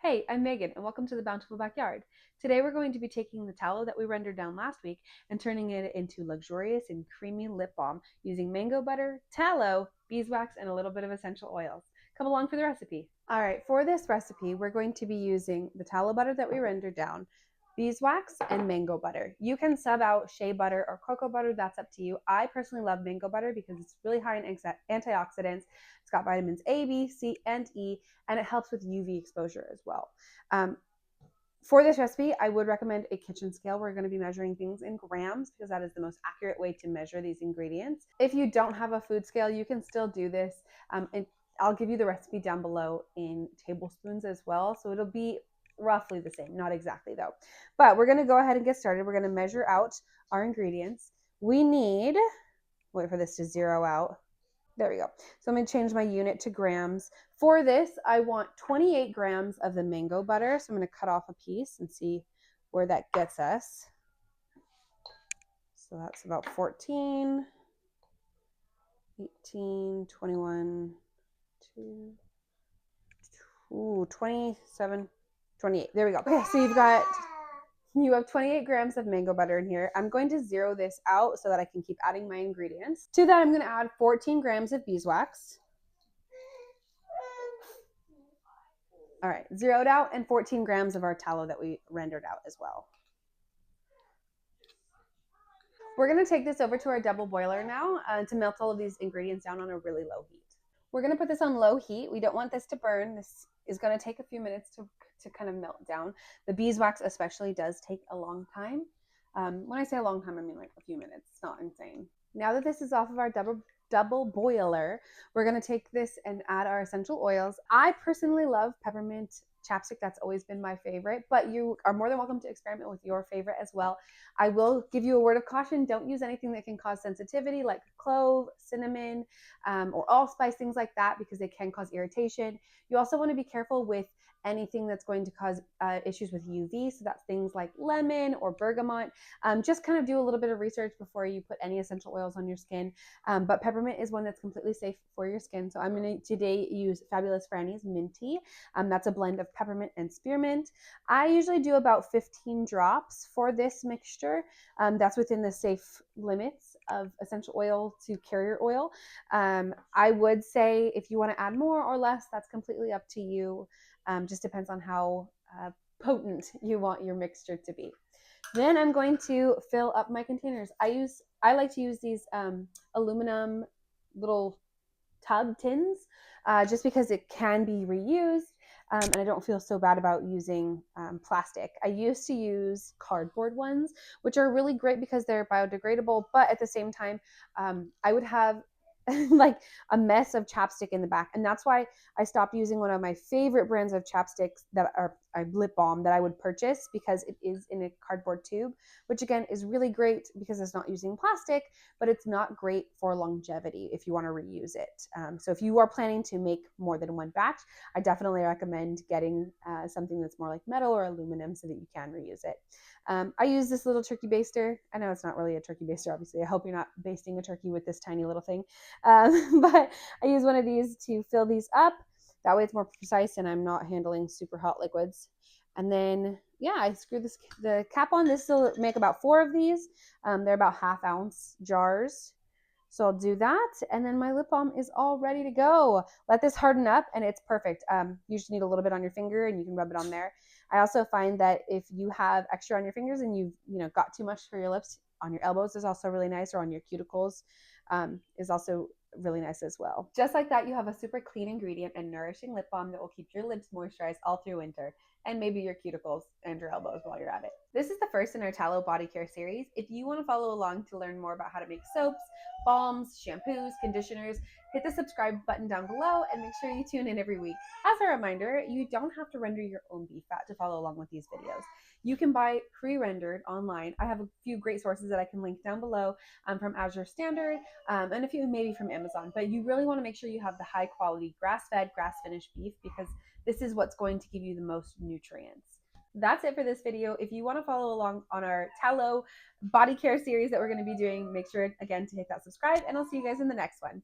Hey, I'm Megan, and welcome to the Bountiful Backyard. Today we're going to be taking the tallow that we rendered down last week and turning it into luxurious and creamy lip balm using mango butter, tallow, beeswax, and a little bit of essential oils. Come along for the recipe. All right, for this recipe, we're going to be using the tallow butter that we rendered down, beeswax, and mango butter. You can sub out shea butter or cocoa butter, that's up to you. I personally love mango butter because it's really high in antioxidants. It's got vitamins A, B, C, and E, and it helps with UV exposure as well. For this recipe, I would recommend a kitchen scale. We're going to be measuring things in grams because that is the most accurate way to measure these ingredients. If you don't have a food scale, you can still do this. And I'll give you the recipe down below in tablespoons as well. So it'll be roughly the same, not exactly though. But we're going to go ahead and get started. We're going to measure out our ingredients. We need, wait for this to zero out. There we go. So I'm going to change my unit to grams. For this, I want 28 grams of the mango butter. So I'm going to cut off a piece and see where that gets us. So that's about 14, 18, 21, 27, 28. There we go. Okay, so you have 28 grams of mango butter in here. I'm going to zero this out so that I can keep adding my ingredients. To that, I'm going to add 14 grams of beeswax. All right, zeroed out, and 14 grams of our tallow that we rendered out as well. We're going to take this over to our double boiler now to melt all of these ingredients down on a really low heat. We're going to put this on low heat. We don't want this to burn. This is going to take a few minutes to kind of melt down. The beeswax especially does take a long time. When I say a long time, I mean like a few minutes. It's not insane. Now that this is off of our double boiler, we're going to take this and add our essential oils. I personally love peppermint chapstick. That's always been my favorite, but you are more than welcome to experiment with your favorite as well. I will give you a word of caution. Don't use anything that can cause sensitivity like clove, cinnamon, or allspice, things like that, because they can cause irritation. You also want to be careful with anything that's going to cause issues with UV. So that's things like lemon or bergamot. Just kind of do a little bit of research before you put any essential oils on your skin. But peppermint is one that's completely safe for your skin. So I'm going to today use Fabulous Franny's Mint Tea. That's a blend of peppermint and spearmint. I usually do about 15 drops for this mixture. That's within the safe limits of essential oil to carrier oil. I would say if you want to add more or less, that's completely up to you. Just depends on how potent you want your mixture to be. Then I'm going to fill up my containers. I like to use these aluminum little tub tins just because it can be reused. And I don't feel so bad about using plastic. I used to use cardboard ones, which are really great because they're biodegradable, but at the same time, I would have like a mess of chapstick in the back. And that's why I stopped using one of my favorite brands of chapsticks that are lip balm that I would purchase, because it is in a cardboard tube, which again is really great because it's not using plastic, but it's not great for longevity if you want to reuse it. So if you are planning to make more than one batch, I definitely recommend getting something that's more like metal or aluminum so that you can reuse it. I use this little turkey baster. I know it's not really a turkey baster, obviously. I hope you're not basting a turkey with this tiny little thing. But I use one of these to fill these up. That way it's more precise and I'm not handling super hot liquids. And then, yeah, I screw the cap on. This will make about 4 of these. They're about 1/2 ounce jars. So I'll do that. And then my lip balm is all ready to go. Let this harden up and it's perfect. You just need a little bit on your finger and you can rub it on there. I also find that if you have extra on your fingers and you've got too much for your lips, on your elbows is also really nice, or on your cuticles is also really nice as well. Just like that, you have a super clean ingredient and nourishing lip balm that will keep your lips moisturized all through winter, and maybe your cuticles and your elbows while you're at it. This is the first in our Tallow body care series. If you want to follow along to learn more about how to make soaps, balms, shampoos, conditioners, hit the subscribe button down below and make sure you tune in every week. As a reminder, you don't have to render your own beef fat to follow along with these videos. You can buy pre-rendered online. I have a few great sources that I can link down below from Azure Standard and a few maybe from Amazon, but you really want to make sure you have the high quality grass-fed, grass-finished beef, because this is what's going to give you the most nutrients. That's it for this video. If you want to follow along on our Tallow body care series that we're going to be doing, make sure again to hit that subscribe, and I'll see you guys in the next one.